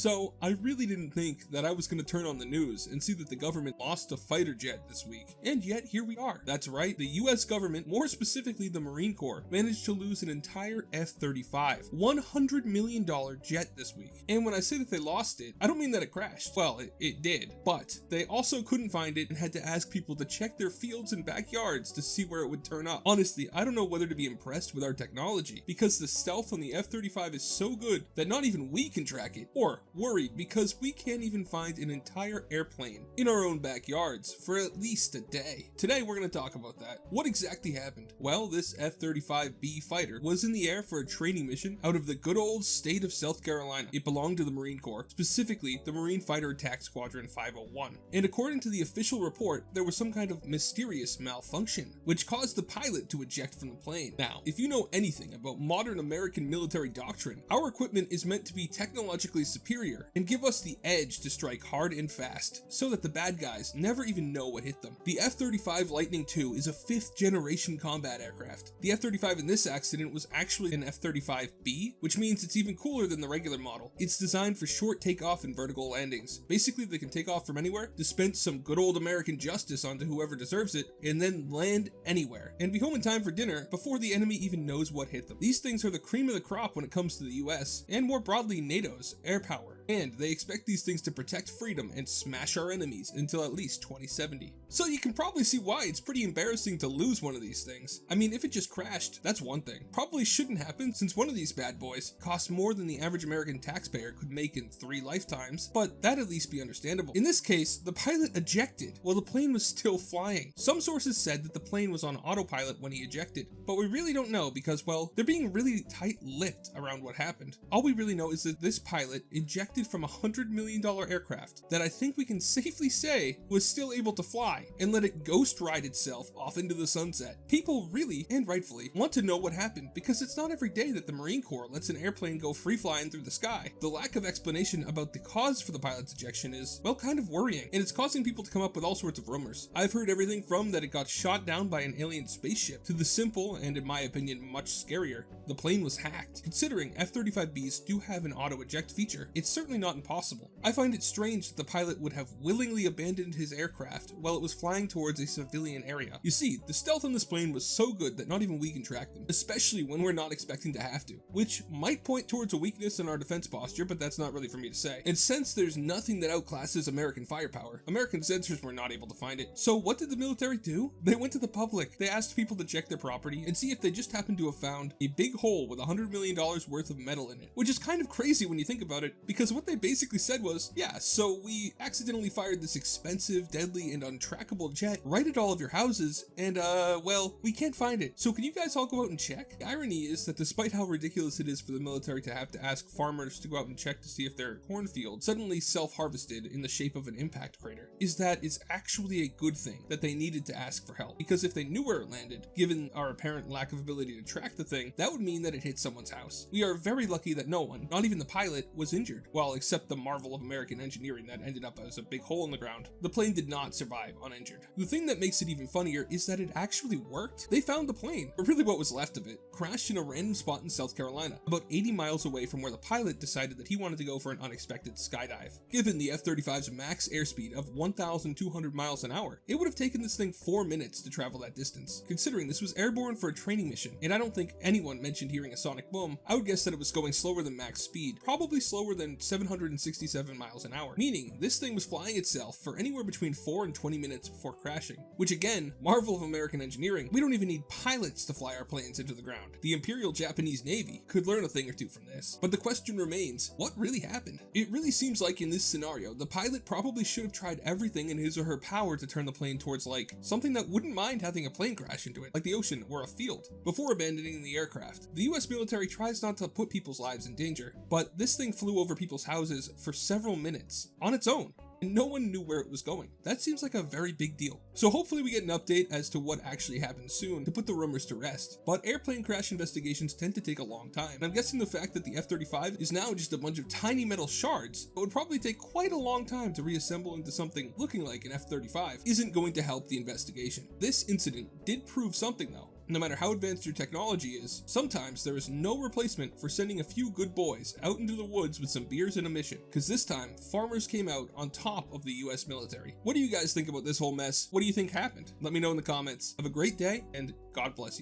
So I really didn't think that I was going to turn on the news and see that the government lost a fighter jet this week, and yet here we are. That's right, the US government, more specifically the Marine Corps, managed to lose an entire F-35, $100 million jet this week. And when I say that they lost it, I don't mean that it crashed. Well, it did, but they also couldn't find it and had to ask people to check their fields and backyards to see where it would turn up. Honestly, I don't know whether to be impressed with our technology, because the stealth on the F-35 is so good that not even we can track it, or worried because we can't even find an entire airplane in our own backyards for at least a day. Today we're going to talk about that. What exactly happened? Well, this F-35B fighter was in the air for a training mission out of the good old state of South Carolina. It belonged to the Marine Corps, specifically the Marine Fighter Attack Squadron 501. And according to the official report, there was some kind of mysterious malfunction, which caused the pilot to eject from the plane. Now, if you know anything about modern American military doctrine, our equipment is meant to be technologically superior and give us the edge to strike hard and fast, so that the bad guys never even know what hit them. The F-35 Lightning II is a 5th generation combat aircraft. The F-35 in this accident was actually an F-35B, which means it's even cooler than the regular model. It's designed for short takeoff and vertical landings. Basically, they can take off from anywhere, dispense some good old American justice onto whoever deserves it, and then land anywhere, and be home in time for dinner before the enemy even knows what hit them. These things are the cream of the crop when it comes to the US, and more broadly NATO's air power. And they expect these things to protect freedom and smash our enemies until at least 2070. So you can probably see why it's pretty embarrassing to lose one of these things. I mean, if it just crashed, that's one thing. Probably shouldn't happen since one of these bad boys costs more than the average American taxpayer could make in 3 lifetimes, but that'd at least be understandable. In this case, the pilot ejected while the plane was still flying. Some sources said that the plane was on autopilot when he ejected, but we really don't know because, well, they're being really tight-lipped around what happened. All we really know is that this pilot ejected from a $100 million aircraft that I think we can safely say was still able to fly, and let it ghost ride itself off into the sunset. People really, and rightfully, want to know what happened because it's not every day that the Marine Corps lets an airplane go free flying through the sky. The lack of explanation about the cause for the pilot's ejection is, well, kind of worrying, and it's causing people to come up with all sorts of rumors. I've heard everything from that it got shot down by an alien spaceship to the simple, and in my opinion much scarier, the plane was hacked. Considering F-35Bs do have an auto eject feature, it's certainly not impossible. I find it strange that the pilot would have willingly abandoned his aircraft while it was flying towards a civilian area. You see, the stealth on this plane was so good that not even we can track them, especially when we're not expecting to have to, which might point towards a weakness in our defense posture, but that's not really for me to say. And since there's nothing that outclasses American firepower, American sensors were not able to find it. So what did the military do? They went to the public. They asked people to check their property and see if they just happened to have found a big hole with $100 million worth of metal in it, which is kind of crazy when you think about it, because what they basically said was, yeah, so we accidentally fired this expensive, deadly, and untrackable jet right at all of your houses, and well, we can't find it. So can you guys all go out and check? The irony is that despite how ridiculous it is for the military to have to ask farmers to go out and check to see if their cornfield suddenly self-harvested in the shape of an impact crater, is that it's actually a good thing that they needed to ask for help, because if they knew where it landed, given our apparent lack of ability to track the thing, that would mean that it hit someone's house. We are very lucky that no one, not even the pilot, was injured, well, except the marvel of American engineering that ended up as a big hole in the ground. The plane did not survive uninjured. The thing that makes it even funnier is that it actually worked. They found the plane, or really what was left of it, crashed in a random spot in South Carolina, about 80 miles away from where the pilot decided that he wanted to go for an unexpected skydive. Given the F-35's max airspeed of 1,200 miles an hour, it would have taken this thing 4 minutes to travel that distance. Considering this was airborne for a training mission, and I don't think anyone mentioned hearing a sonic boom, I would guess that it was going slower than max speed, probably slower than 767 miles an hour, meaning this thing was flying itself for anywhere between 4 and 20 minutes before crashing, which again, marvel of American engineering. We don't even need pilots to fly our planes into the ground. The Imperial Japanese Navy could learn a thing or two from this. But the question remains, what really happened? It really seems like in this scenario, the pilot probably should have tried everything in his or her power to turn the plane towards like something that wouldn't mind having a plane crash into it, like the ocean or a field, before abandoning the aircraft. The US military tries not to put people's lives in danger, but this thing flew over people's houses for several minutes on its own, and no one knew where it was going. That seems like a very big deal. So hopefully we get an update as to what actually happened soon to put the rumors to rest. But airplane crash investigations tend to take a long time, and I'm guessing the fact that the F-35 is now just a bunch of tiny metal shards that would probably take quite a long time to reassemble into something looking like an F-35 isn't going to help the investigation. This incident did prove something though. No matter how advanced your technology is, sometimes there is no replacement for sending a few good boys out into the woods with some beers and a mission, because this time, farmers came out on top of the US military. What do you guys think about this whole mess? What do you think happened? Let me know in the comments. Have a great day, and God bless you.